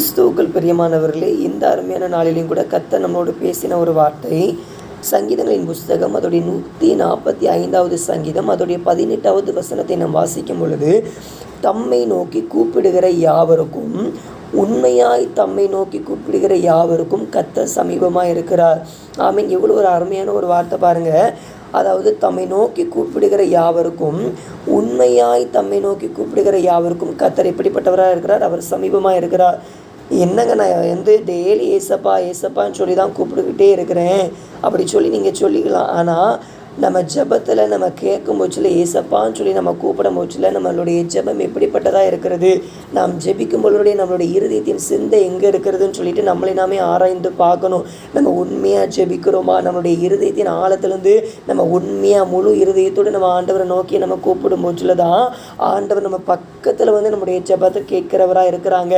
கிறிஸ்துவுக்குள் பிரியமானவர்களே, இந்த அருமையான நாளிலையும் கூட கர்த்தர் நம்மளோடு பேசின ஒரு வார்த்தை, சங்கீதங்களின் புஸ்தகம் அதோடைய 145வது சங்கீதம் அதோடைய 18வது வசனத்தை நாம் வாசிக்கும் பொழுது, தம்மை நோக்கி கூப்பிடுகிற யாவருக்கும், உண்மையாய் தம்மை நோக்கி கூப்பிடுகிற யாவருக்கும் கர்த்தர் சமீபமாக இருக்கிறார். ஆமீன். எவ்வளோ ஒரு அருமையான ஒரு வார்த்தை பாருங்கள். அதாவது தம்மை நோக்கி கூப்பிடுகிற யாவருக்கும், உண்மையாய் தம்மை நோக்கி கூப்பிடுகிற யாவருக்கும் கர்த்தர் எப்படிப்பட்டவராக இருக்கிறார்? அவர் சமீபமாக இருக்கிறார். என்னங்க, நான் டெய்லி ஏசப்பா ஏசப்பான்னு சொல்லி தான் கூப்பிட்டுக்கிட்டே இருக்கிறேன் அப்படி சொல்லி நீங்கள் சொல்லிக்கலாம். ஆனால் நம்ம ஜெபத்தில் நம்ம கேட்கும் போச்சில் ஏசப்பான்னு சொல்லி நம்ம கூப்பிடும் போச்சில் நம்மளுடைய ஜெபம் எப்படிப்பட்டதாக இருக்கிறது, நாம் ஜெபிக்கும் பொழுதுடைய நம்மளுடைய இருதயத்தின் சிந்தை எங்கே இருக்கிறதுன்னு சொல்லிட்டு நம்மளை நாமே ஆராய்ந்து பார்க்கணும். நம்ம உண்மையாக ஜெபிக்கிறோமா? நம்மளுடைய இருதயத்தின் ஆழத்துலேருந்து நம்ம உண்மையாக முழு இருதயத்தோடு நம்ம ஆண்டவரை நோக்கி நம்ம கூப்பிடும் போச்சில் தான் ஆண்டவர் நம்ம பக்கத்தில் நம்முடைய ஜெபத்தை கேட்கிறவராக இருக்கிறாங்க.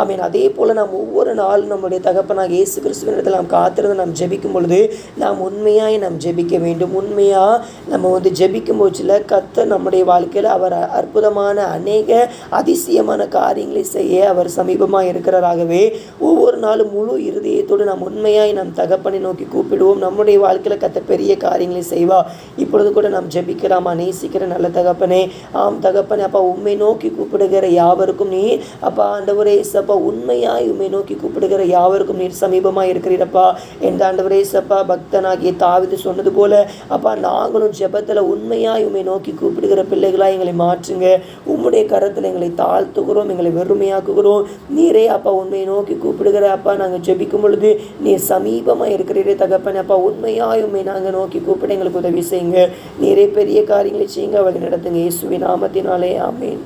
ஆமீன். அதே போல் நாம் ஒவ்வொரு நாளும் நம்முடைய தகப்பனாக இயேசு கிறிஸ்துவின் இடத்தில் நாம் காத்திருந்து நாம் ஜெபிக்கும் பொழுது நாம் உண்மையாய் நாம் ஜெபிக்க வேண்டும். உண்மையாக நம்ம ஜெபிக்கும் போச்சில் கர்த்தர் நம்முடைய வாழ்க்கையில் அவர் அற்புதமான அநேக அதிசயமான காரியங்களை செய்ய அவர் சமீபமாக இருக்கிறாராகவே ஒவ்வொரு நாளும் முழு இருதயத்தோடு நாம் உண்மையாய் நம் தகப்பனை நோக்கி கூப்பிடுவோம். நம்முடைய வாழ்க்கையில் கர்த்தர் பெரிய காரியங்களை செய்வா. இப்பொழுது கூட நாம் ஜெபிக்கலாமா? நேசிக்கிற நல்ல தகப்பனே, ஆம் தகப்பனே, அப்பா உண்மை நோக்கி கூப்பிடுகிற யாவருக்கும் நீர் அப்பா ஆண்டவரே சப்பா உண்மையாய் உண்மை நோக்கி கூப்பிடுகிற யாவருக்கும் நீர் சமீபமாக இருக்கிறீரப்பா. எந்த ஆண்டவரே சப்பா பக்தனாகிய தாவீது சொன்னது போல அப்பா நாங்களும் ஜெபத்தில் உண்மையாக உண்மை நோக்கி கூப்பிடுகிற பிள்ளைகளாக எங்களை மாற்றுங்க. உம்முடைய கரத்தில் எங்களை தாழ்த்துகிறோம், எங்களை வெறுமையாக்குகிறோம். நீரே அப்பா உண்மையை நோக்கி கூப்பிடுகிற அப்பா நாங்கள் ஜெபிக்கும் பொழுது நீர் சமீபமாக இருக்கிறீரே தகப்பனே. அப்பா உண்மையாக உண்மை நாங்கள் நோக்கி கூப்பிட எங்களுக்கு உதவி செய்யுங்க. நீரே பெரிய காரியங்களை செய்யுங்க, வழி நடத்துங்க. இயேசுவின் நாமத்தினாலே ஆமென்.